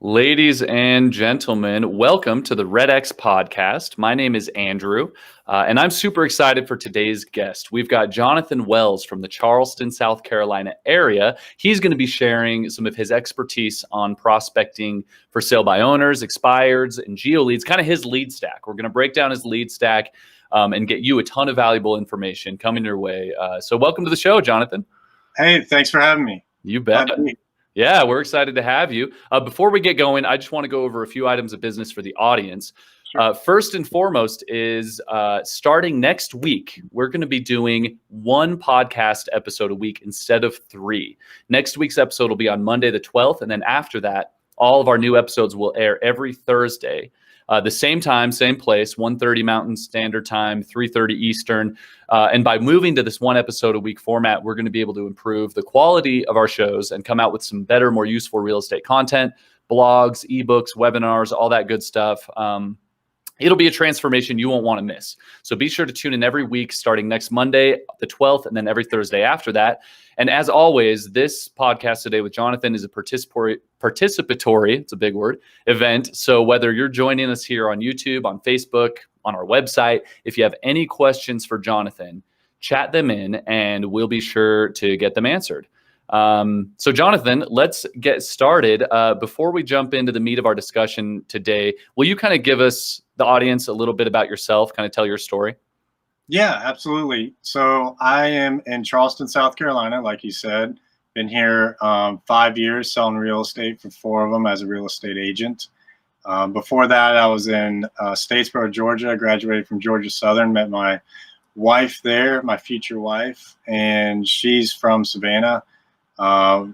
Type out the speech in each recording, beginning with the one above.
Ladies and gentlemen, welcome to the REDX podcast. My name is Andrew, and I'm super excited for today's guest. We've got Jonathan Wells from the Charleston, South Carolina area. He's going to be sharing some of his expertise on prospecting for sale by owners, expireds, and GeoLeads, kind of his lead stack. We're going to break down his lead stack and get you a ton of valuable information coming your way. So welcome to the show, Jonathan. Hey, thanks for having me. You bet. Yeah, we're excited to have you. Before we get going, I just want to go over a few items of business for the audience. Sure. First and foremost is starting next week, we're going to be doing one podcast episode a week instead of 3. Next week's episode will be on Monday the 12th. And then after that, all of our new episodes will air every Thursday. The same time, same place, 1:30 Mountain Standard Time, 3:30 Eastern. And by moving to this one episode a week format, we're going to be able to improve the quality of our shows and come out with some better, more useful real estate content, blogs, ebooks, webinars, all that good stuff. It'll be a transformation you won't want to miss. So be sure to tune in every week starting next Monday, the 12th, and then every Thursday after that. And as always, this podcast today with Jonathan is a participatory, it's a big word, event. So whether you're joining us here on YouTube, on Facebook, on our website, if you have any questions for Jonathan, chat them in and we'll be sure to get them answered. So Jonathan, let's get started. Before we jump into the meat of our discussion today, will you kind of give us, the audience, a little bit about yourself, kind of tell your story? Yeah, absolutely. So I am in Charleston, South Carolina, like you said. Been here 5 years, selling real estate for 4 of them as a real estate agent. Before that, I was in Statesboro, Georgia. I graduated from Georgia Southern, met my wife there, my future wife, and she's from Savannah.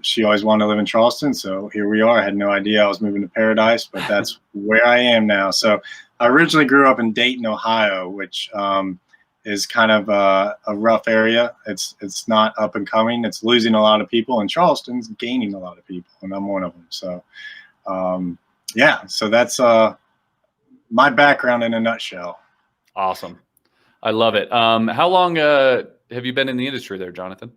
She always wanted to live in Charleston, so here we are. I had no idea I was moving to Paradise, but that's where I am now. So I originally grew up in Dayton, Ohio, which is kind of a rough area. It's not up and coming. It's losing a lot of people, and Charleston's gaining a lot of people, and I'm one of them. So, yeah, so that's my background in a nutshell. Awesome. I love it. How long have you been in the industry there, Jonathan?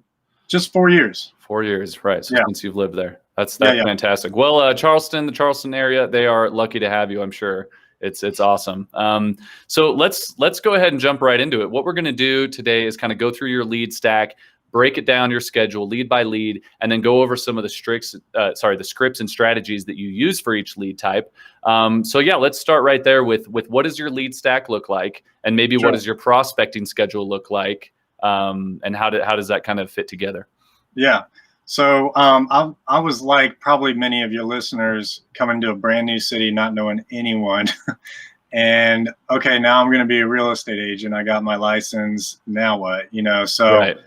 Just 4 years. 4 years, right? So since you've lived there, that's fantastic. Well, the Charleston area, they are lucky to have you, I'm sure. It's awesome. So let's go ahead and jump right into it. What we're going to do today is kind of go through your lead stack, break it down your schedule lead by lead, and then go over some of the scripts and strategies that you use for each lead type. So yeah, let's start right there with what does your lead stack look like, and maybe What does your prospecting schedule look like, and how does that kind of fit together? Yeah. So I was like probably many of your listeners, coming to a brand new city, not knowing anyone. And okay, now I'm going to be a real estate agent. I got my license. Now what? So right.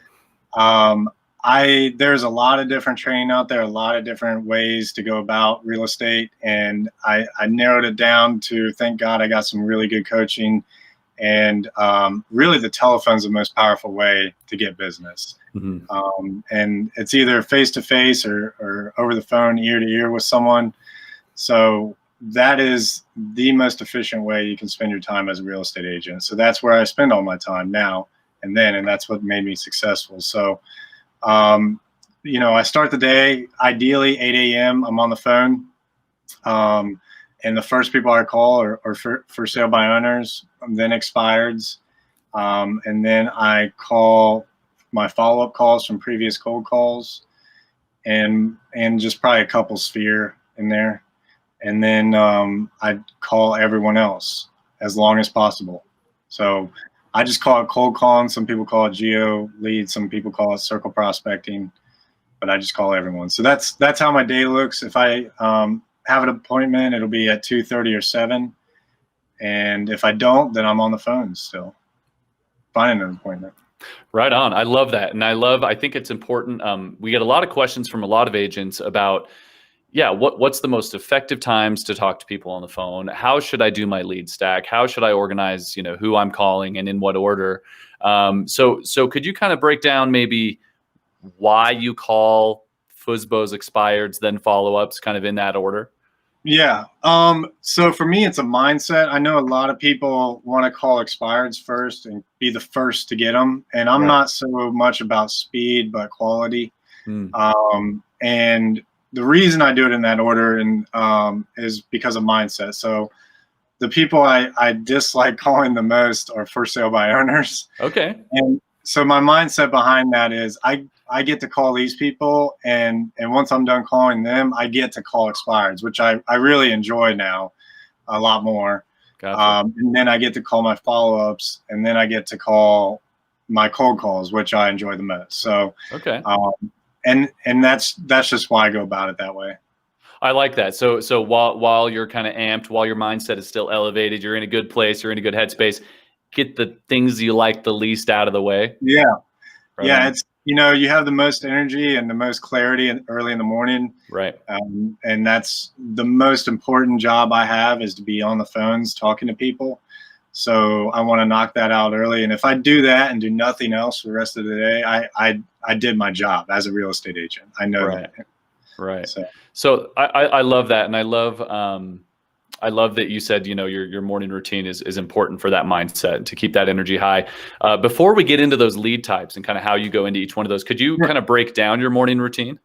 There's a lot of different training out there, a lot of different ways to go about real estate. And I narrowed it down to, thank God I got some really good coaching. And really the telephone's the most powerful way to get business. Mm-hmm. And it's either face-to-face or over the phone, ear-to-ear with someone. So that is the most efficient way you can spend your time as a real estate agent. So that's where I spend all my time now and then, and that's what made me successful. So, I start the day, ideally 8 a.m. I'm on the phone. And the first people I call are for sale by owners, then expireds. And then I call my follow-up calls from previous cold calls and just probably a couple sphere in there. And then I call everyone else as long as possible. So I just call it cold calling. Some people call it GeoLeads. Some people call it circle prospecting, but I just call everyone. So that's how my day looks. If I have an appointment, it'll be at 2:30 or 7. And if I don't, then I'm on the phone still finding an appointment. Right on. I love that. And I think it's important. We get a lot of questions from a lot of agents about, what's the most effective times to talk to people on the phone? How should I do my lead stack? How should I organize, who I'm calling and in what order? So could you kind of break down maybe why you call FSBOs, expireds, then follow-ups, kind of in that order? Yeah. So for me, it's a mindset. I know a lot of people want to call expireds first and be the first to get them. And I'm not so much about speed, but quality. And the reason I do it in that order is because of mindset. So the people I dislike calling the most are for sale by owners. Okay. And so my mindset behind that is I get to call these people, and once I'm done calling them, I get to call expireds, which I really enjoy now a lot more. Gotcha. And then I get to call my follow-ups, and then I get to call my cold calls, which I enjoy the most. So, Okay. and that's just why I go about it that way. I like that. So while you're kind of amped, while your mindset is still elevated, you're in a good place, you're in a good headspace, get the things you like the least out of the way. Yeah. Right Yeah. on. It's, you have the most energy and the most clarity early in the morning. Right. And that's the most important job I have, is to be on the phones talking to people. So I want to knock that out early. And if I do that and do nothing else for the rest of the day, I did my job as a real estate agent. I know Right. that. Right. So I love that. And I love that you said, your morning routine is important for that mindset, to keep that energy high. Before we get into those lead types and kind of how you go into each one of those, could you kind of break down your morning routine?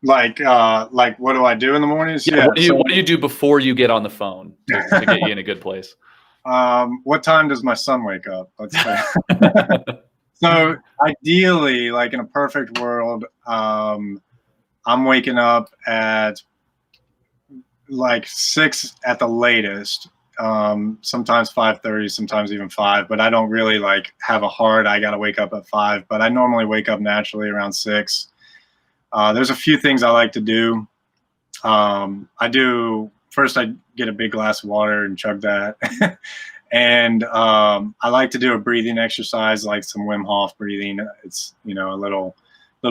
Like what do I do in the mornings? Yeah. What do you do before you get on the phone to get you in a good place? What time does my son wake up? Let's say. So ideally, like in a perfect world, I'm waking up at like 6 at the latest. Sometimes 5:30, sometimes even 5. But I don't really like have a hard, I got to wake up at 5. But I normally wake up naturally around 6. There's a few things I like to do. First I get a big glass of water and chug that. And I like to do a breathing exercise, like some Wim Hof breathing. It's, a little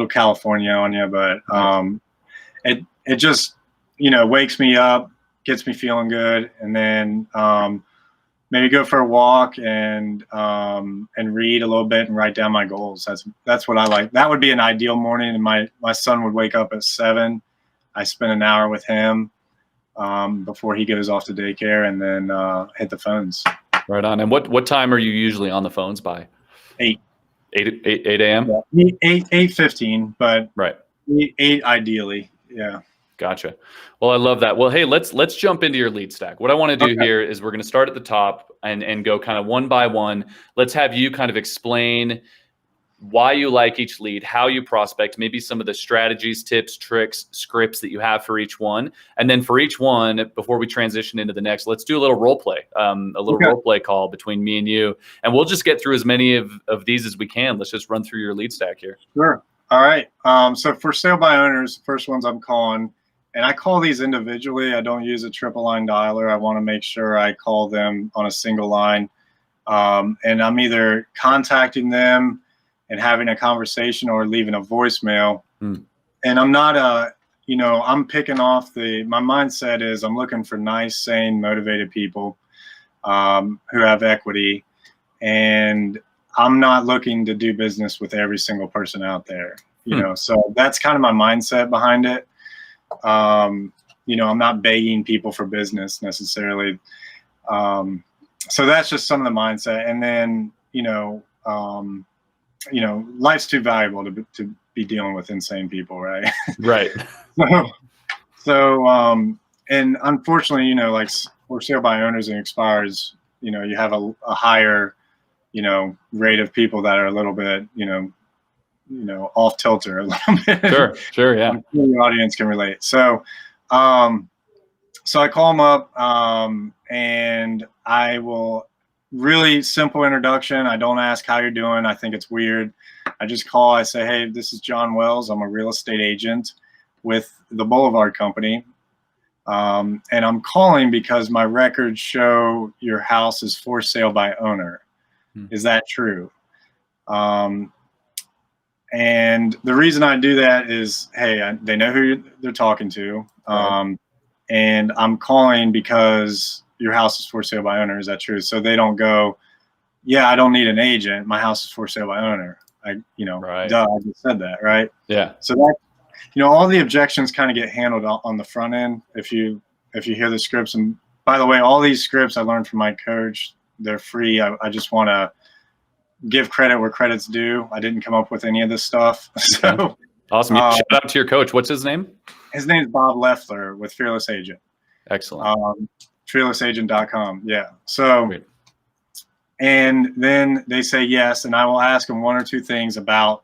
California on you, but it just, wakes me up, gets me feeling good. And then maybe go for a walk and read a little bit and write down my goals. That's what I like. That would be an ideal morning. And my son would wake up at 7. I spend an hour with him before he goes off to daycare, and then hit the phones. Right on. And what time are you usually on the phones by? 8. 8 a.m.? Yeah. 8:15, but right. 8 ideally. Yeah. Gotcha. Well, I love that. Well, hey, let's jump into your lead stack. What I want to do here is we're going to start at the top and go kind of one by one. Let's have you kind of explain why you like each lead, how you prospect, maybe some of the strategies, tips, tricks, scripts that you have for each one. And then for each one, before we transition into the next, let's do a little role play, role play call between me and you. And we'll just get through as many of these as we can. Let's just run through your lead stack here. Sure. All right. So for sale by owners, the first ones I'm calling, and I call these individually. I don't use a triple line dialer. I want to make sure I call them on a single line. And I'm either contacting them and having a conversation or leaving a voicemail. And I'm not I'm picking off my mindset is I'm looking for nice, sane, motivated people who have equity. And I'm not looking to do business with every single person out there, so that's kind of my mindset behind it. I'm not begging people for business necessarily. So that's just some of the mindset. And then, life's too valuable to be dealing with insane people, right? Right. So, and unfortunately, like for sale by owners and expires, you have a higher, rate of people that are a little bit, off tilter a little bit. Sure, yeah. I'm sure the audience can relate. So, so I call them up, and I will. Really simple introduction. I don't ask how you're doing. I think it's weird. I just call. I say, hey, this is John Wells. I'm a real estate agent with the Boulevard Company. And I'm calling because my records show your house is for sale by owner. Is that true? And the reason I do that is, hey, they know who they're talking to. And I'm calling because your house is for sale by owner. Is that true? So they don't go, yeah, I don't need an agent. My house is for sale by owner. Right. Duh, I just said that, right? Yeah. So that, all the objections kind of get handled on the front end. If you hear the scripts, and by the way, all these scripts I learned from my coach, they're free. I just want to give credit where credit's due. I didn't come up with any of this stuff. So Awesome. Shout out to your coach. What's his name? His name is Bob Leffler with Fearless Agent. Excellent. Fearlessagent.com. Yeah. So, Great. and then they say yes, and I will ask them one or two things about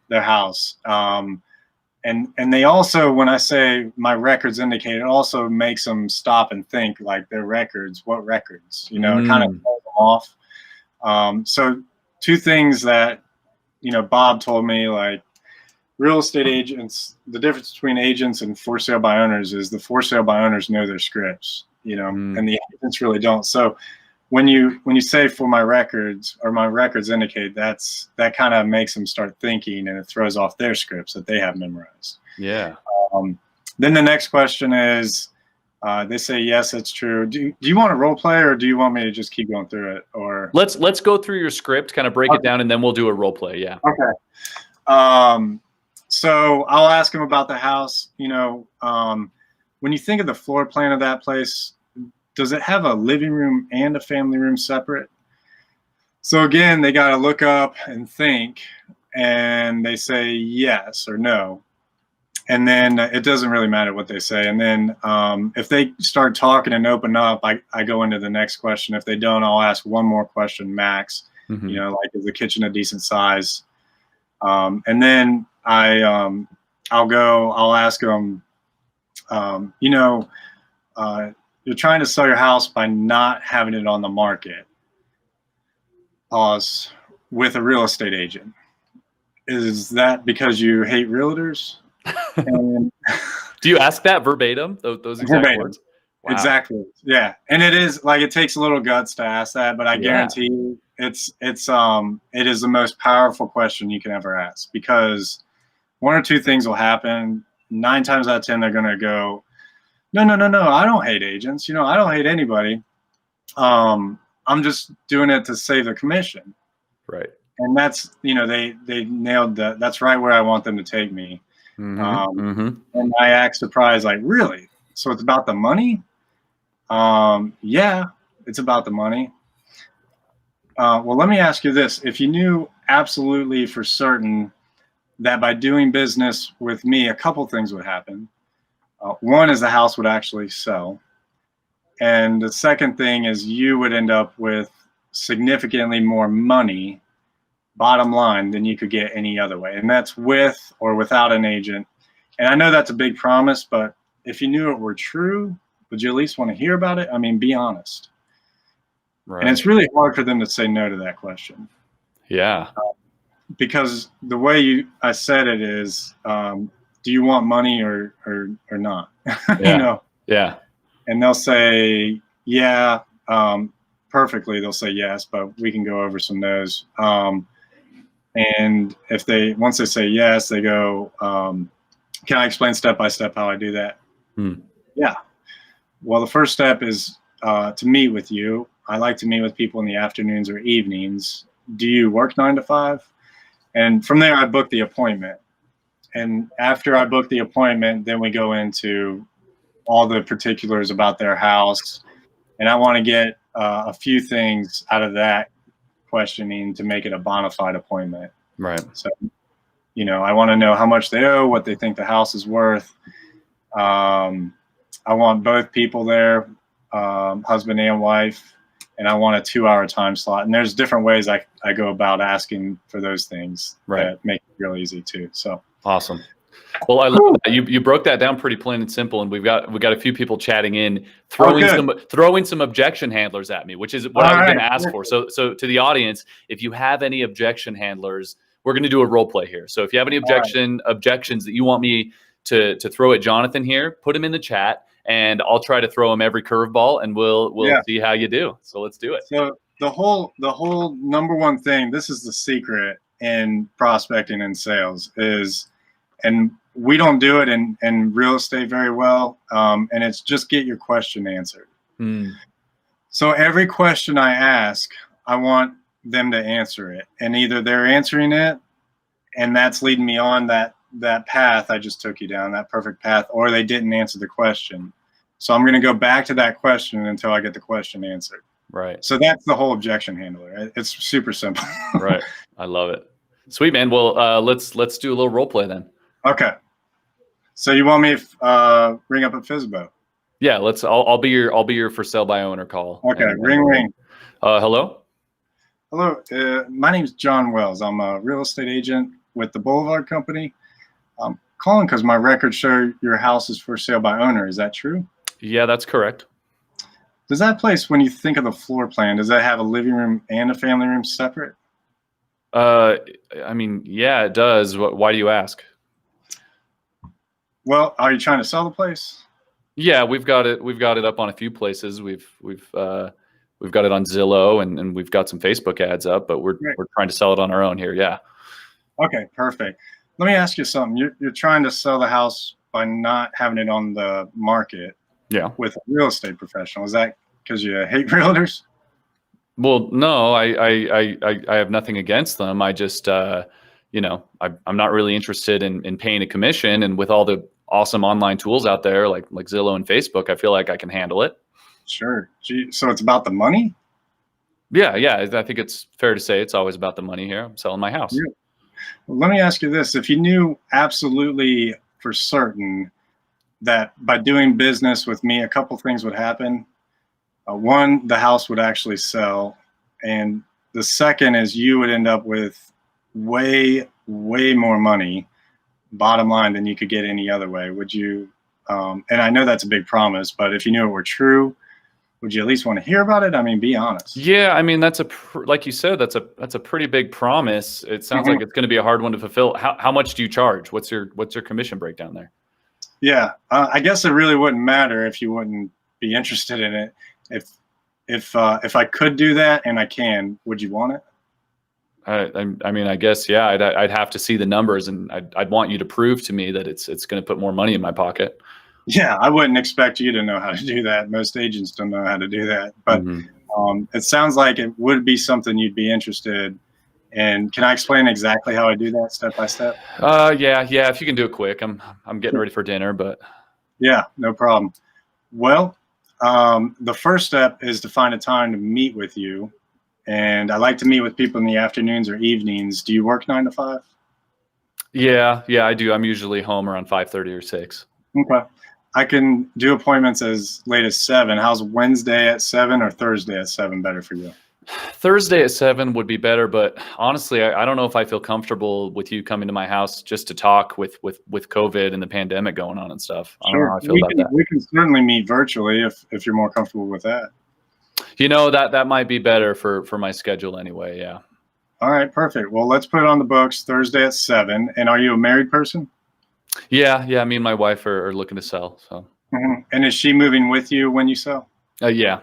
their house. And they also, when I say my records indicate, it also makes them stop and think, like, their records, what records, you know, it kind of throws them off. So two things that, you know, Bob told me, like, real estate agents, the difference between agents and for sale by owners is the for sale by owners know their scripts, you know, and the agents really don't. So when you say for my records, or my records indicate, that kind of makes them start thinking, and it throws off their scripts that they have memorized. Yeah. Then the next question is, they say, yes, that's true. Do you want a role play, or do you want me to just keep going through it? Or let's go through your script, kind of break it down, and then we'll do a role play. Yeah. Okay. So I'll ask him about the house. You know, when you think of the floor plan of that place, does it have a living room and a family room separate? So again, they got to look up and think, and they say yes or no. And then it doesn't really matter what they say. And then if they start talking and open up, I go into the next question. If they don't, I'll ask one more question max. You know, like, is the kitchen a decent size? And then I'll ask them, you know, you're trying to sell your house by not having it on the market. Pause. With a real estate agent. Is that because you hate realtors? And do you ask that verbatim? Those exact words? Wow. Exactly. Yeah. And it is, like, it takes a little guts to ask that, but I guarantee you it is the most powerful question you can ever ask, because one or two things will happen. 9 times out of 10, they're going to go, no, I don't hate agents. You know, I don't hate anybody. I'm just doing it to save the commission. Right. And that's, you know, they nailed that. That's right where I want them to take me. And I act surprised, like, really? So it's about the money? Yeah, it's about the money. Well, let me ask you this. If you knew absolutely for certain that by doing business with me, a couple things would happen. One is the house would actually sell. And the second thing is you would end up with significantly more money, bottom line, than you could get any other way. And that's with or without an agent. And I know that's a big promise, but if you knew it were true, would you at least want to hear about it? I mean, be honest. Right. And it's really hard for them to say no to that question. Yeah. Because the way I said it is, do you want money or not? Yeah. You know? Yeah. And they'll say, yeah, perfectly. They'll say yes, but we can go over some no's. And once they say yes, they go, can I explain step by step how I do that? Yeah. Well, the first step is to meet with you. I like to meet with people in the afternoons or evenings. Do you work 9 to 5? And from there, I book the appointment. And after I book the appointment, then we go into all the particulars about their house. And I want to get a few things out of that questioning to make it a bona fide appointment. Right. So, you know, I want to know how much they owe, what they think the house is worth. I want both people there, husband and wife, and I want a 2-hour time slot. And there's different ways I go about asking for those things that make it real easy too. So awesome. Well, I love that. You broke that down pretty plain and simple, and we got a few people chatting in, throwing some objection handlers at me, which is what I was going to ask for. So to the audience, if you have any objection handlers, we're going to do a role play here. So if you have any objections that you want me to throw at Jonathan here, put them in the chat, and I'll try to throw him every curveball, and we'll see how you do. So let's do it. So the whole number one thing, this is the secret in prospecting and sales is, and we don't do it in real estate very well, and it's just get your question answered. So every question I ask, I want them to answer it, and either they're answering it, and that's leading me on that path I just took you down, that perfect path, or they didn't answer the question. So I'm going to go back to that question until I get the question answered. Right. So that's the whole objection handler. It's super simple. Right. I love it. Sweet, man. Well, let's do a little role play then. Okay. So you want me to ring up at FSBO? Yeah, let's. I'll be your for sale by owner call. Okay, and ring, ring. Hello. Hello, my name's John Wells. I'm a real estate agent with the Boulevard Company. I'm calling because my records show your house is for sale by owner. Is that true? Yeah, that's correct. Does that place, when you think of the floor plan, does that have a living room and a family room separate? I mean, yeah, it does. Why do you ask? Well, are you trying to sell the place? Yeah, we've got it. We've got it up on a few places. We've got it on Zillow and we've got some Facebook ads up, but we're trying to sell it on our own here. Yeah. Okay, perfect. Let me ask you something. You're trying to sell the house by not having it on the market. Yeah. With a real estate professional. Is that because you hate realtors? Well, no, I have nothing against them. I just, you know, I'm not really interested in paying a commission. And with all the awesome online tools out there, like Zillow and Facebook, I feel like I can handle it. Sure. So it's about the money? Yeah. I think it's fair to say it's always about the money here. I'm selling my house. Yeah. Well, let me ask you this. If you knew absolutely for certain that by doing business with me, a couple things would happen. One, the house would actually sell. And the second is you would end up with way more money, bottom line, than you could get any other way. Would you, and I know that's a big promise, but if you knew it were true, would you at least want to hear about it? I mean, be honest. Yeah, I mean, that's like you said, that's a pretty big promise. It sounds like it's going to be a hard one to fulfill. How much do you charge? What's your commission breakdown there? Yeah, I guess it really wouldn't matter if you wouldn't be interested in it. If I could do that, and I can, would you want it? I mean, I guess, yeah, I'd have to see the numbers, and I'd want you to prove to me that it's going to put more money in my pocket. Yeah, I wouldn't expect you to know how to do that. Most agents don't know how to do that, but it sounds like it would be something you'd be interested. And can I explain exactly how I do that step by step? Yeah. If you can do it quick, I'm getting ready for dinner, but yeah, no problem. Well, the first step is to find a time to meet with you. And I like to meet with people in the afternoons or evenings. Do you work 9 to 5? Yeah, I do. I'm usually home around 5:30 or 6. Okay. I can do appointments as late as 7. How's Wednesday at 7 or Thursday at 7 better for you? Thursday at 7 would be better, but honestly, I don't know if I feel comfortable with you coming to my house just to talk with COVID and the pandemic going on and stuff. I don't know how I feel about that. We can certainly meet virtually if you're more comfortable with that. You know, that might be better for my schedule anyway. Yeah. All right, perfect. Well, let's put it on the books Thursday at 7. And are you a married person? Yeah. Me and my wife are looking to sell. So. And is she moving with you when you sell? Yeah.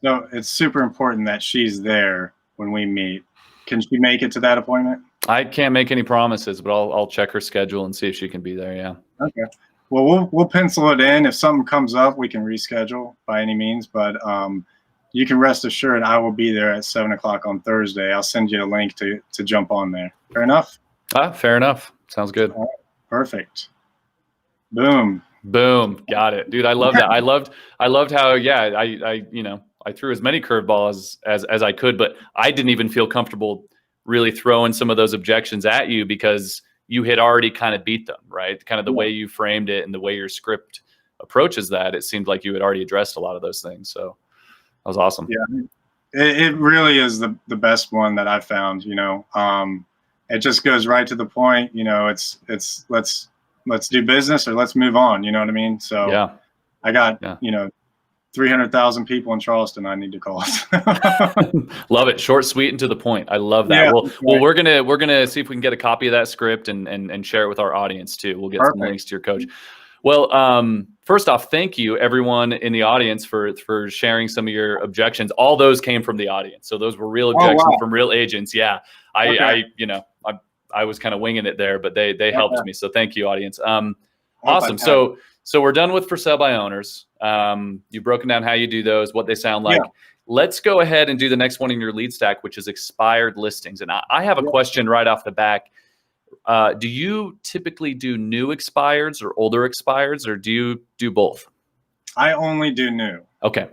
So it's super important that she's there when we meet. Can she make it to that appointment? I can't make any promises, but I'll check her schedule and see if she can be there. Yeah. Okay. Well, we'll pencil it in. If something comes up, we can reschedule by any means. But you can rest assured I will be there at 7 o'clock on Thursday. I'll send you a link to jump on there. Fair enough? Fair enough. Sounds good. All right. Perfect. Boom. Got it, dude. I love that. I loved how, I threw as many curveballs as I could, but I didn't even feel comfortable really throwing some of those objections at you because you had already kind of beat them, right? Kind of the way you framed it and the way your script approaches that, it seemed like you had already addressed a lot of those things. So that was awesome. Yeah, it really is the best one that I've found, it just goes right to the point, it's let's do business or let's move on. You know what I mean? So yeah. I got, 300,000 people in Charleston I need to call. Love it. Short, sweet, and to the point. I love that. Yeah, well, we're gonna see if we can get a copy of that script and share it with our audience too. We'll get some links to your coach. Well, first off, thank you everyone in the audience for sharing some of your objections. All those came from the audience. So those were real objections from real agents. Yeah. I was kind of winging it there, but they helped me. So thank you, audience. Awesome. So we're done with for sale by owners. You've broken down how you do those, what they sound like. Yeah. Let's go ahead and do the next one in your lead stack, which is expired listings. And I have a question right off the back. Do you typically do new expireds or older expireds, or do you do both? I only do new. Okay.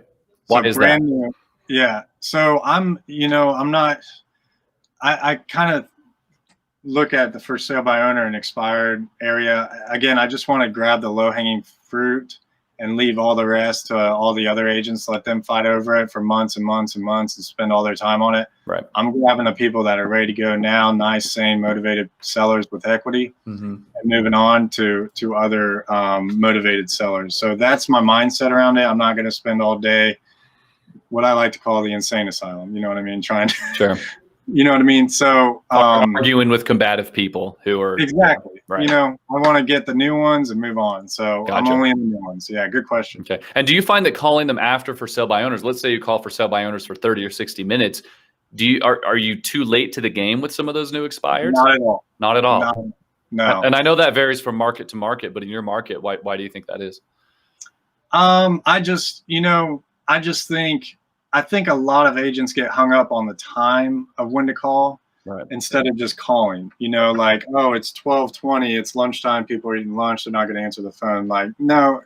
Why is that? New. Yeah. So I'm not, I kind of look at the for sale by owner and expired area, again, I just want to grab the low hanging fruit and leave all the rest to all the other agents, let them fight over it for months and months and months and spend all their time on it. Right. I'm grabbing the people that are ready to go now, nice, sane, motivated sellers with equity, and moving on to other motivated sellers. So that's my mindset around it. I'm not going to spend all day what I like to call the insane asylum. You know what I mean? Trying to, Sure. you know what I mean? So arguing with combative people who are exactly, right. You know, I want to get the new ones and move on. So Gotcha. I'm only in the new ones. Yeah. Good question. Okay. And do you find that calling them after for sale by owners, let's say you call for sale by owners for 30 or 60 minutes, are you too late to the game with some of those new expireds? Not at all. Not at all. No. And I know that varies from market to market, but in your market, why do you think that is? I think a lot of agents get hung up on the time of when to call, right, instead of just calling, you know, like, oh, it's 12:20, it's lunchtime, people are eating lunch, they're not going to answer the phone. Like, no,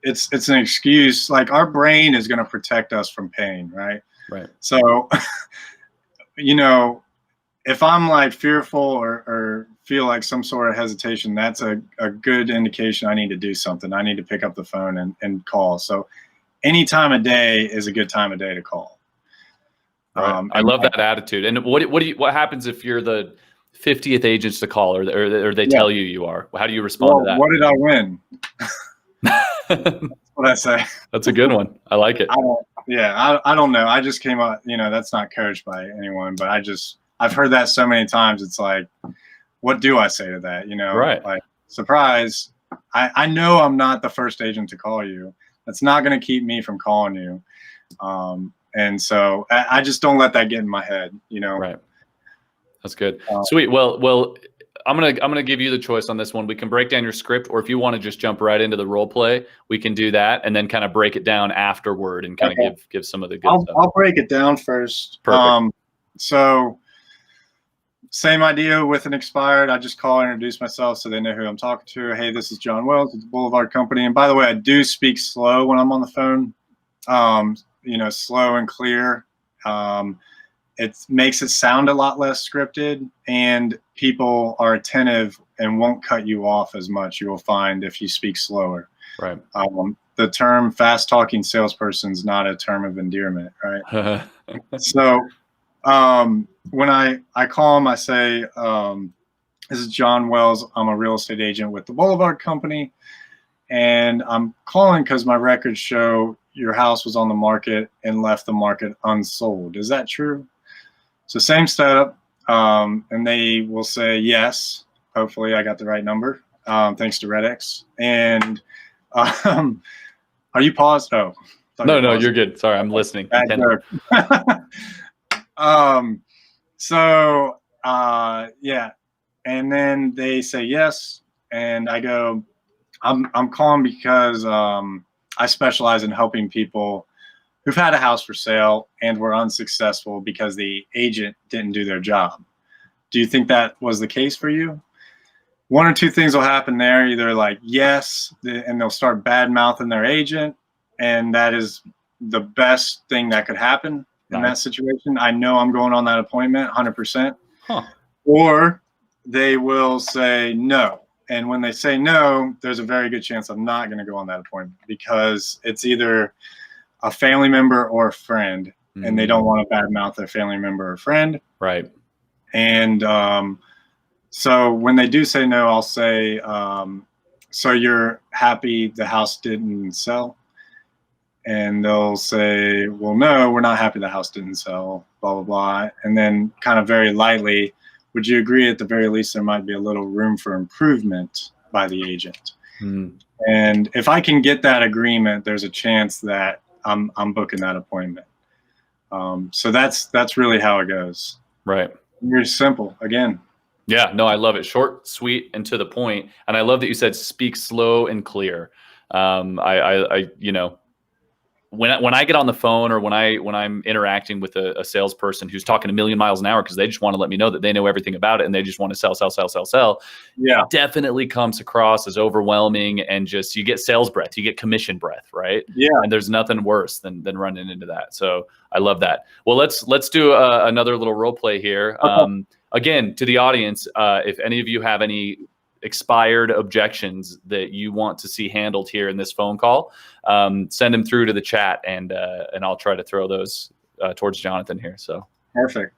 it's an excuse. Like, our brain is going to protect us from pain, right? Right. So, you know, if I'm like fearful or feel like some sort of hesitation, that's a good indication I need to do something. I need to pick up the phone and call. So any time of day is a good time of day to call. Right. I love that attitude. And what happens if you're the 50th agent to call, or they tell you are? How do you respond to that? What did I win? That's what I say. That's a good one. I like it. I don't know. I just came up, you know, that's not coached by anyone, but I've heard that so many times. It's like, what do I say to that? You know, right. Like, surprise. I know I'm not the first agent to call you. That's not going to keep me from calling you. And so I just don't let that get in my head, you know? Right. That's good. Sweet. Well, I'm gonna give you the choice on this one. We can break down your script, or if you want to just jump right into the role play, we can do that, and then kind of break it down afterward and kind of give some of the good stuff. I'll break it down first. Perfect. So same idea with an expired. I just call, introduce myself so they know who I'm talking to. Hey, this is John Wells with the Boulevard Company. And by the way, I do speak slow when I'm on the phone. You know, slow and clear. It makes it sound a lot less scripted, and people are attentive and won't cut you off as much, you will find, if you speak slower. Right. The term fast talking salesperson is not a term of endearment, right? So when I call them, I say, this is John Wells. I'm a real estate agent with the Boulevard Company, and I'm calling because my records show your house was on the market and left the market unsold. Is that true? So same setup, and they will say yes. Hopefully I got the right number, thanks to REDX. And are you paused? Oh, no, you're good. Sorry, I'm listening. Yeah, and then they say yes, and I go, I'm calling because I specialize in helping people who've had a house for sale and were unsuccessful because the agent didn't do their job. Do you think that was the case for you? One or two things will happen there. Either like, yes, and they'll start bad mouthing their agent, and that is the best thing that could happen in that situation. I know I'm going on that appointment 100%. Or they will say no. And when they say no, there's a very good chance I'm not going to go on that appointment, because it's either a family member or a friend, and they don't want to badmouth their family member or friend. Right. And so when they do say no, I'll say, so you're happy the house didn't sell? And they'll say, well, no, we're not happy the house didn't sell, blah, blah, blah. And then kind of very lightly, would you agree at the very least there might be a little room for improvement by the agent? And if I can get that agreement, there's a chance that I'm booking that appointment. So that's really how it goes. Right. Very simple again. Yeah, no, I love it. Short, sweet, and to the point. And I love that you said speak slow and clear. I you know, when I get on the phone, or when I'm interacting with a salesperson who's talking a million miles an hour because they just want to let me know that they know everything about it and they just want to sell. Yeah, it definitely comes across as overwhelming, and just, you get sales breath, you get commission breath, right? Yeah, and there's nothing worse than running into that. So I love that. Well, let's do another little role play here. Okay. again, to the audience, if any of you have any expired objections that you want to see handled here in this phone call, send them through to the chat, and I'll try to throw those towards Jonathan here. So Perfect.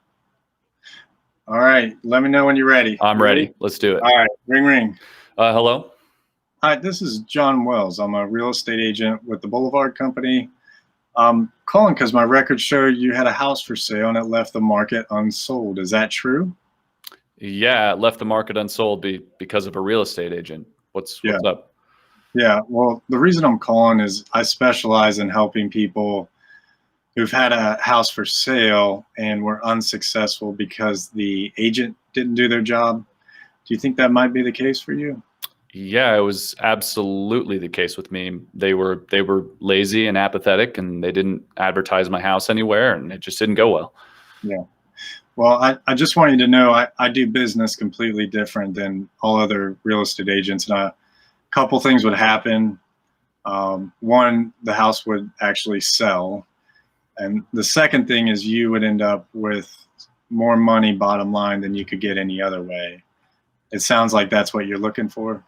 All right. Let me know when you're ready. I'm ready. Let's do it. All right. Ring, ring. Hello. Hi, this is John Wells. I'm a real estate agent with the Boulevard Company. I'm calling because my records show you had a house for sale and it left the market unsold. Is that true? Yeah, it left the market unsold because of a real estate agent. What's up? Yeah. Well, the reason I'm calling is I specialize in helping people who've had a house for sale and were unsuccessful because the agent didn't do their job. Do you think that might be the case for you? Yeah, it was absolutely the case with me. They were lazy and apathetic, and they didn't advertise my house anywhere, and it just didn't go well. Yeah. Well, I just want you to know I do business completely different than all other real estate agents. And a couple things would happen. One, the house would actually sell. And the second thing is you would end up with more money bottom line than you could get any other way. It sounds like that's what you're looking for.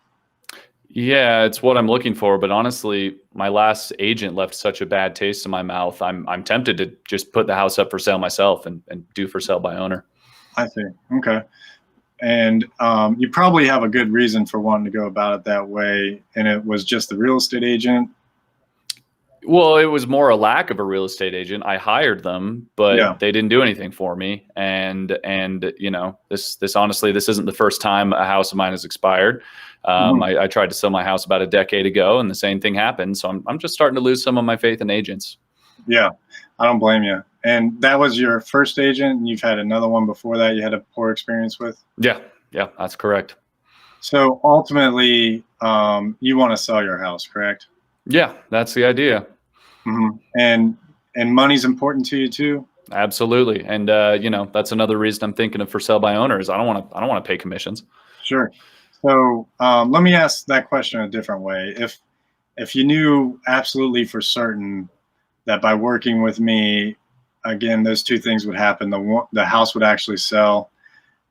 Yeah, it's what I'm looking for. But honestly, my last agent left such a bad taste in my mouth. I'm tempted to just put the house up for sale myself and do for sale by owner. I see. Okay. And you probably have a good reason for wanting to go about it that way. And it was just the real estate agent. Well, it was more a lack of a real estate agent. I hired them, but they didn't do anything for me. And you know, this honestly, this isn't the first time a house of mine has expired. I tried to sell my house about a decade ago, and the same thing happened. So I'm just starting to lose some of my faith in agents. Yeah, I don't blame you. And that was your first agent, and you've had another one before that you had a poor experience with? Yeah, that's correct. So ultimately, you want to sell your house, correct? Yeah, that's the idea. And money's important to you too? Absolutely. And you know, that's another reason I'm thinking of for sale by owners. I don't want to pay commissions. Sure. So let me ask that question a different way. If you knew absolutely for certain that by working with me, again, those two things would happen. The house would actually sell,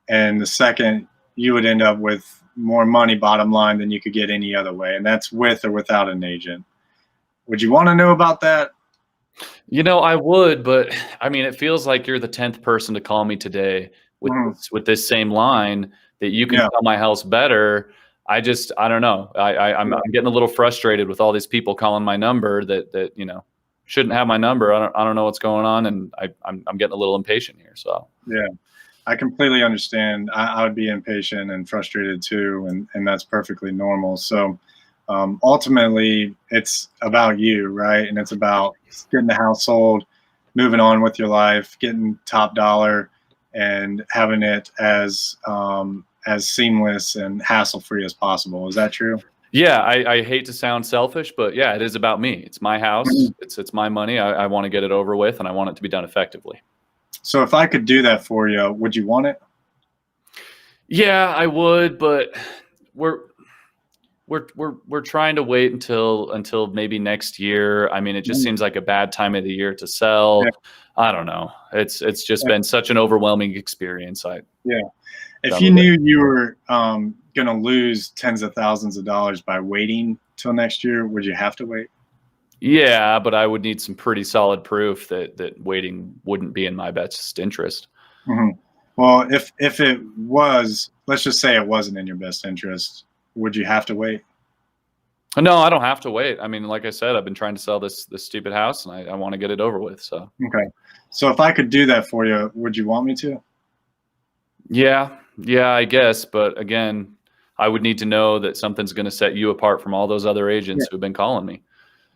and the second, you would end up with more money bottom line than you could get any other way, and that's with or without an agent. Would you want to know about that? You know, I would, but I mean, it feels like you're the 10th person to call me today with this same line that you can sell my house better. I don't know. I'm getting a little frustrated with all these people calling my number that you know shouldn't have my number. I don't know what's going on, and I'm getting a little impatient here. So yeah, I completely understand. I would be impatient and frustrated too, and that's perfectly normal. So ultimately, it's about you, right? And it's about getting the house sold, moving on with your life, getting top dollar, and having it as seamless and hassle-free as possible. Is that true? Yeah, I hate to sound selfish, but yeah, it is about me. It's my house. It's my money. I want to get it over with, and I want it to be done effectively. So if I could do that for you, would you want it? Yeah, I would, but we're trying to wait until maybe next year. I mean, it just seems like a bad time of the year to sell. Yeah. I don't know. It's just been such an overwhelming experience. If you knew you were going to lose tens of thousands of dollars by waiting till next year, would you have to wait? Yeah, but I would need some pretty solid proof that waiting wouldn't be in my best interest. Well, if it was, let's just say it wasn't in your best interest, would you have to wait? No, I don't have to wait. I mean, like I said, I've been trying to sell this stupid house, and I want to get it over with. So okay. So if I could do that for you, would you want me to? Yeah, I guess. But again, I would need to know that something's going to set you apart from all those other agents who've been calling me.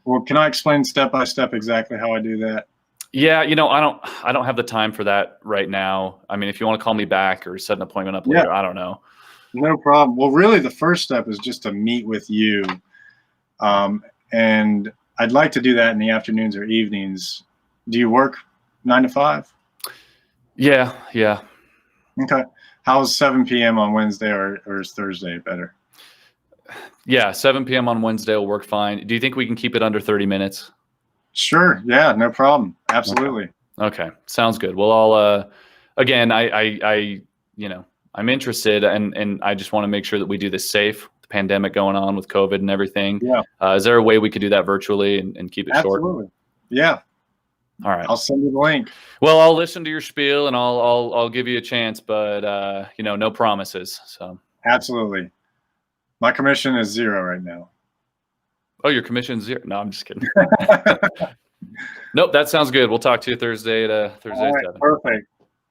Well, can I explain step by step exactly how I do that? Yeah, you know, I don't have the time for that right now. I mean, if you want to call me back or set an appointment up later, I don't know. No problem. Well, really, the first step is just to meet with you. And I'd like to do that in the afternoons or evenings. Do you work 9 to 5? Yeah. Okay. How's 7 p.m. on Wednesday or is Thursday better? Yeah, 7 p.m. on Wednesday will work fine. Do you think we can keep it under 30 minutes? Sure. Yeah, no problem. Absolutely. Okay. Sounds good. Well, I'll again, I I'm interested, and I just want to make sure that we do this safe. The pandemic going on with COVID and everything. Yeah. Is there a way we could do that virtually and keep it short? Absolutely. Yeah. All right. I'll send you the link. Well, I'll listen to your spiel and I'll give you a chance, but no promises. So absolutely. My commission is 0 right now. Oh, your commission's 0? No, I'm just kidding. Nope, that sounds good. We'll talk to you Thursday at Thursday at 7. Perfect.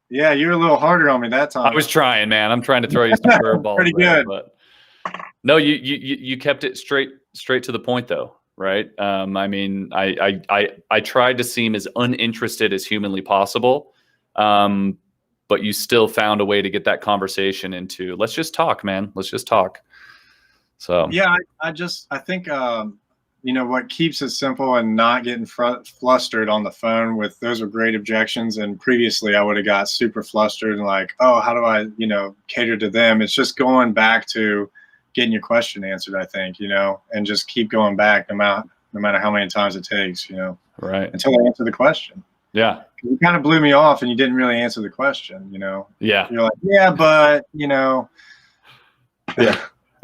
Yeah, you're a little harder on me that time. I was trying, man. I'm trying to throw you some curveballs. Pretty good. But no, you kept it straight to the point though, right? I mean, I tried to seem as uninterested as humanly possible, but you still found a way to get that conversation into, let's just talk, man. Let's just talk. So yeah, I think what keeps it simple and not getting flustered on the phone with those are great objections. And previously I would have got super flustered and like, oh, how do I, cater to them? It's just going back to getting your question answered, I think, and just keep going back no matter how many times it takes, right, until I answer the question. Yeah. You kind of blew me off and you didn't really answer the question, Yeah. You're like, yeah, but, Yeah.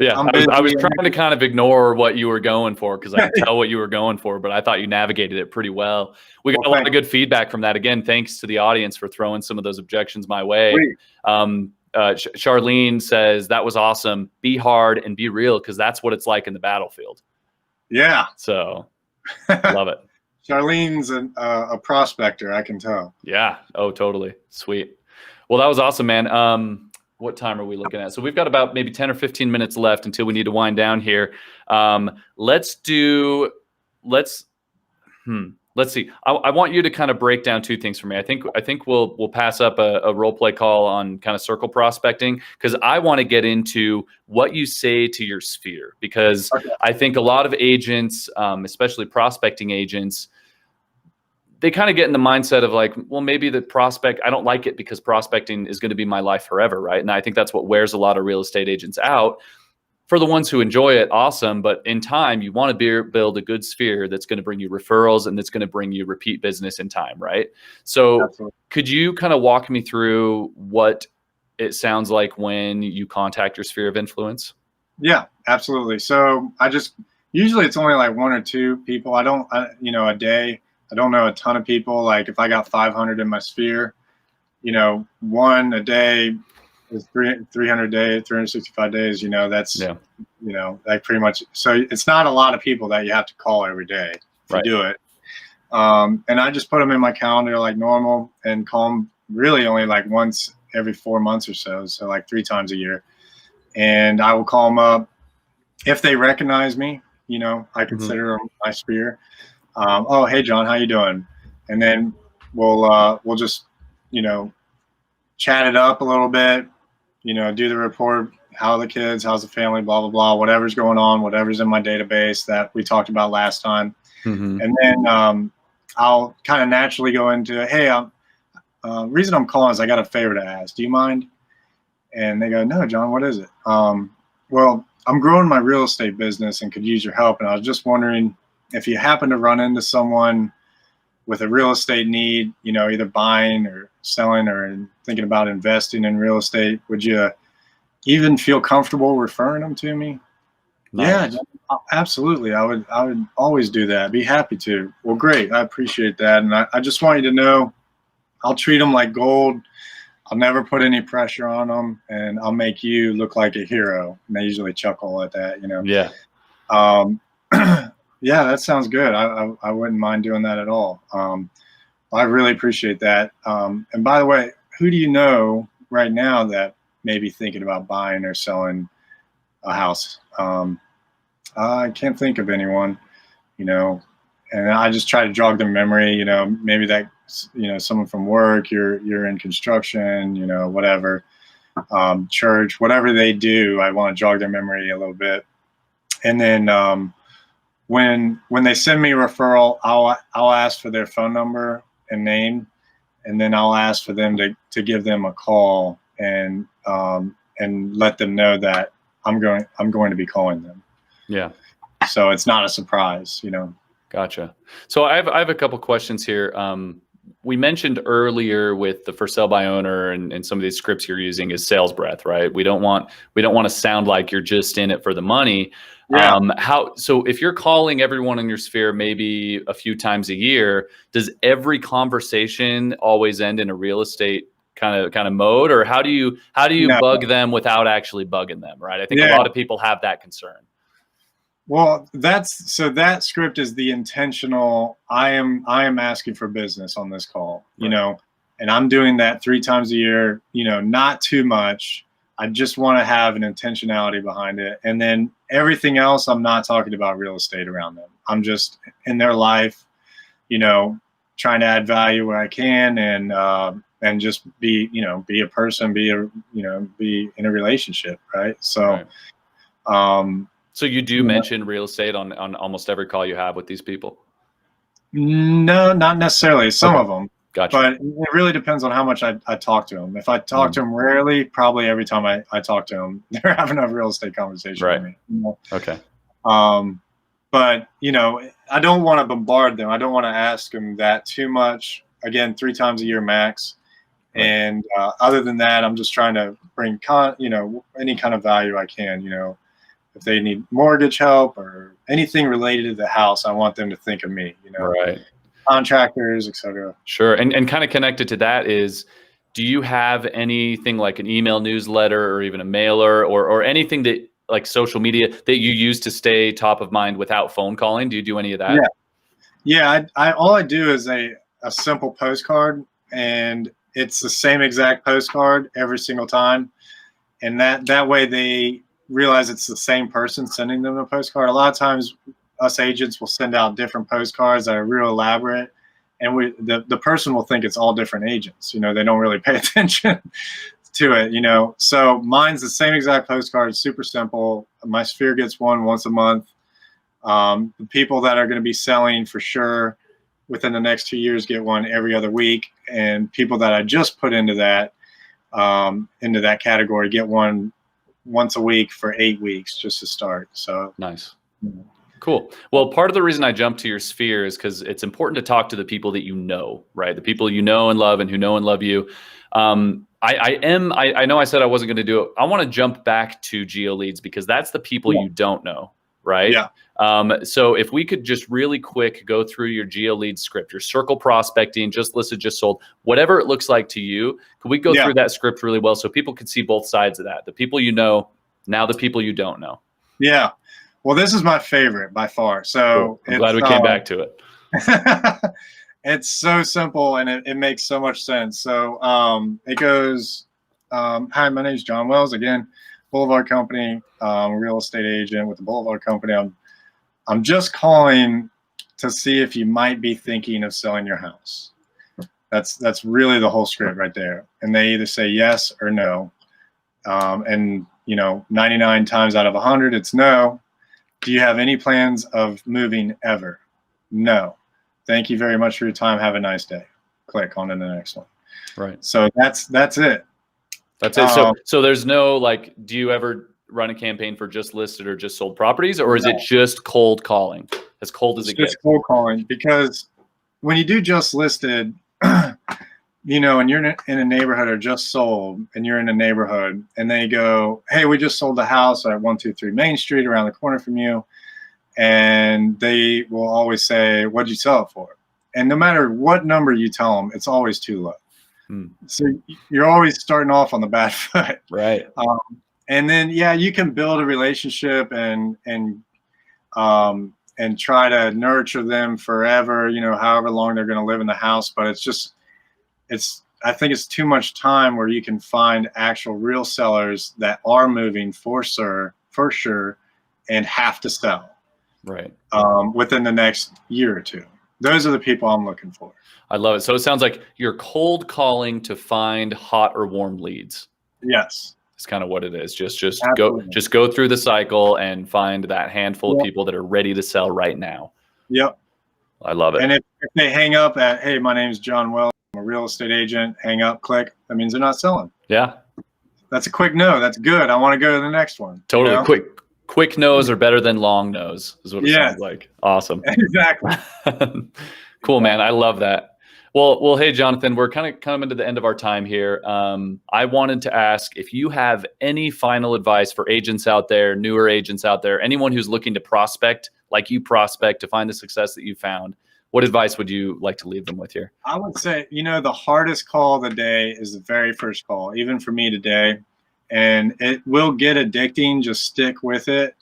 Yeah, I was trying to kind of ignore what you were going for because I could tell what you were going for, but I thought you navigated it pretty well. We got a lot of good feedback from that. Again, thanks to the audience for throwing some of those objections my way. Charlene says, that was awesome. Be hard and be real because that's what it's like in the battlefield. Yeah. So, love it. Charlene's a prospector, I can tell. Yeah. Oh, totally. Sweet. Well, that was awesome, man. What time are we looking at? So we've got about maybe 10 or 15 minutes left until we need to wind down here. Let's see. I want you to kind of break down 2 things for me. I think we'll pass up a role play call on kind of circle prospecting because I want to get into what you say to your sphere because I think a lot of agents, especially prospecting agents, they kind of get in the mindset of like, well, maybe the prospect, I don't like it because prospecting is going to be my life forever, right? And I think that's what wears a lot of real estate agents out. For the ones who enjoy it, awesome. But in time, you want to build a good sphere that's going to bring you referrals and that's going to bring you repeat business in time, right? So absolutely. Could you kind of walk me through what it sounds like when you contact your sphere of influence? Yeah, absolutely. So usually it's only like 1 or 2 people. A day. I don't know a ton of people. Like if I got 500 in my sphere, 1 a day is 300 days, 365 days, that's, like pretty much. So it's not a lot of people that you have to call every day to do it. And I just put them in my calendar like normal and call them really only like once every 4 months or so. So like 3 times a year. And I will call them up if they recognize me, I consider them my sphere. Oh, hey, John, how you doing? And then we'll just, chat it up a little bit, do the report, how are the kids, how's the family, blah, blah, blah, whatever's going on, whatever's in my database that we talked about last time. And then I'll kind of naturally go into, hey, reason I'm calling is I got a favor to ask. Do you mind? And they go, no, John, what is it? Well, I'm growing my real estate business and could use your help. And I was just wondering, if you happen to run into someone with a real estate need, either buying or selling or thinking about investing in real estate, would you even feel comfortable referring them to me? Nice. Yeah, absolutely. I would always do that. Be happy to. Well, great. I appreciate that. And I just want you to know, I'll treat them like gold. I'll never put any pressure on them and I'll make you look like a hero. And they usually chuckle at that, Yeah. Yeah, that sounds good. I wouldn't mind doing that at all. I really appreciate that. And by the way, who do you know right now that may be thinking about buying or selling a house? I can't think of anyone, and I just try to jog their memory, maybe that, someone from work, you're in construction, whatever, church, whatever they do, I want to jog their memory a little bit. And then, when they send me a referral, I'll ask for their phone number and name, and then I'll ask for them to give them a call and let them know that I'm going to be calling them. Yeah. So it's not a surprise, Gotcha. So I have a couple questions here. we mentioned earlier with the for sale by owner and some of these scripts you're using is sales breath, right? We don't want to sound like you're just in it for the money. Yeah. So if you're calling everyone in your sphere maybe a few times a year, does every conversation always end in a real estate kind of mode, or how do you No. bug them without actually bugging them, right? I think a lot of people have that concern. Well, that script is the intentional. I am asking for business on this call, you know, and I'm doing that 3 times a year, you know, not too much. I just want to have an intentionality behind it. And then everything else, I'm not talking about real estate around them. I'm just in their life, you know, trying to add value where I can, and just be, you know, be a person, be in a relationship. Right. So, so you do mention real estate on almost every call you have with these people? No, not necessarily. Some of them. Gotcha. But it really depends on how much I talk to them. If I talk to them rarely, probably every time I talk to them, they're having a real estate conversation with me. You know? Okay. But, you know, I don't want to bombard them. I don't want to ask them that too much. Again, 3 times a year max. And other than that, I'm just trying to bring any kind of value I can. You know, if they need mortgage help or anything related to the house, I want them to think of me. You know, right. Contractors, etc. Sure. And kind of connected to that is, do you have anything like an email newsletter or even a mailer or anything that like social media that you use to stay top of mind without phone calling? Do you do any of that? Yeah. I all I do is a simple postcard, and it's the same exact postcard every single time. And that way they realize it's the same person sending them a postcard. A lot of times us agents will send out different postcards that are real elaborate, and the person will think it's all different agents. You know, they don't really pay attention to it, you know. So mine's the same exact postcard, super simple. My sphere gets one once a month. The people that are going to be selling for sure within the next 2 years get one every other week, and people that I just put into that category get one once a week for 8 weeks just to start. So nice. Cool. Well, part of the reason I jumped to your sphere is because it's important to talk to the people that you know, right? The people you know and love and who know and love you. I know I said I wasn't going to do it. I want to jump back to GeoLeads because that's the people you don't know, right? Yeah. So if we could just really quick go through your GeoLeads script, your circle prospecting, just listed, just sold, whatever it looks like to you, could we go through that script really well so people could see both sides of that? The people you know, now the people you don't know. Yeah. Well, this is my favorite by far. So cool. I'm glad we came back to it. It's so simple and it makes so much sense. So it goes, hi, my name is John Wells. Again, Boulevard Company, real estate agent with the Boulevard Company. I'm just calling to see if you might be thinking of selling your house. That's really the whole script right there. And they either say yes or no. And you know, 99 times out of 100, it's no. Do you have any plans of moving ever? No. Thank you very much for your time. Have a nice day. Click on to the next one. Right. So that's it. That's it. So there's no like, do you ever run a campaign for just listed or just sold properties, or is it just cold calling? As cold as it gets. Just cold calling, because when you do just listed, you know, and you're in a neighborhood or just sold, and you're in a neighborhood, and they go, hey, we just sold the house at 123 Main Street around the corner from you. And they will always say, what'd you sell it for? And no matter what number you tell them, it's always too low. So you're always starting off on the bad foot. Right. And then, yeah, you can build a relationship and try to nurture them forever, you know, however long they're going to live in the house. But I think it's too much time where you can find actual real sellers that are moving for sure and have to sell within the next year or two. Those are the people I'm looking for. I love it. So it sounds like you're cold calling to find hot or warm leads. Yes. It's kind of what it is. Just go through the cycle and find that handful of people that are ready to sell right now. Yep. I love it. And if they hang up at, hey, my name is John Wells, I'm a real estate agent, hang up, click, that means they're not selling. Yeah. That's a quick no. That's good. I want to go to the next one. Totally. You know? Quick no's are better than long no's is what it sounds like. Awesome. Exactly. Cool, man. I love that. Well, hey, Jonathan, we're kind of coming to the end of our time here. I wanted to ask if you have any final advice for agents out there, newer agents out there, anyone who's looking to prospect like you prospect to find the success that you found. What advice would you like to leave them with here? I would say, the hardest call of the day is the very first call, even for me today. And it will get addicting. Just stick with it.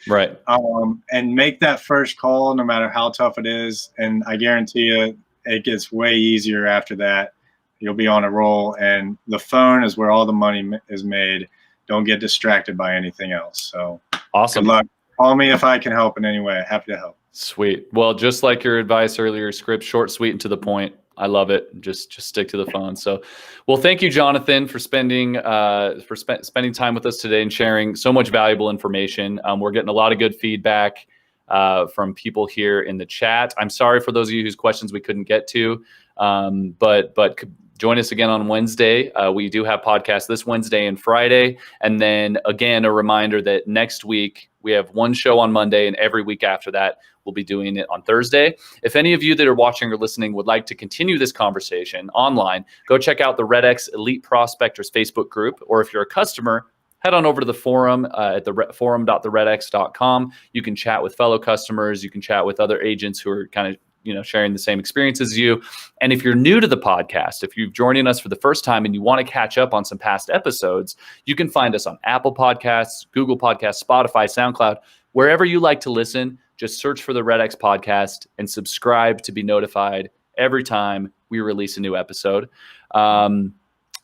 Right. And make that first call no matter how tough it is. And I guarantee you, it gets way easier after that. You'll be on a roll. And the phone is where all the money is made. Don't get distracted by anything else. So awesome. Good luck. Call me if I can help in any way. Happy to help. Sweet. Well, just like your advice earlier, script, short, sweet, and to the point. I love it. Just stick to the phone. So, well, thank you, Jonathan, for spending time with us today and sharing so much valuable information. We're getting a lot of good feedback from people here in the chat. I'm sorry for those of you whose questions we couldn't get to, but join us again on Wednesday. We do have podcasts this Wednesday and Friday. And then again, a reminder that next week we have one show on Monday, and every week after that, we'll be doing it on Thursday. If any of you that are watching or listening would like to continue this conversation online, go check out the REDX Elite Prospectors Facebook group. Or if you're a customer, head on over to the forum at the forum.theredx.com. You can chat with fellow customers. You can chat with other agents who are kind of sharing the same experience as you. And if you're new to the podcast, if you're joining us for the first time and you want to catch up on some past episodes, you can find us on Apple Podcasts, Google Podcasts, Spotify, SoundCloud, wherever you like to listen. Just search for the REDX podcast and subscribe to be notified every time we release a new episode.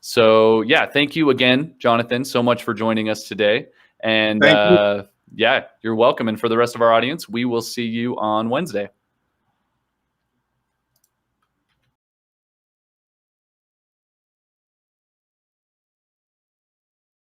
So yeah, thank you again, Jonathan, so much for joining us today. And yeah, you're welcome. And for the rest of our audience, we will see you on Wednesday.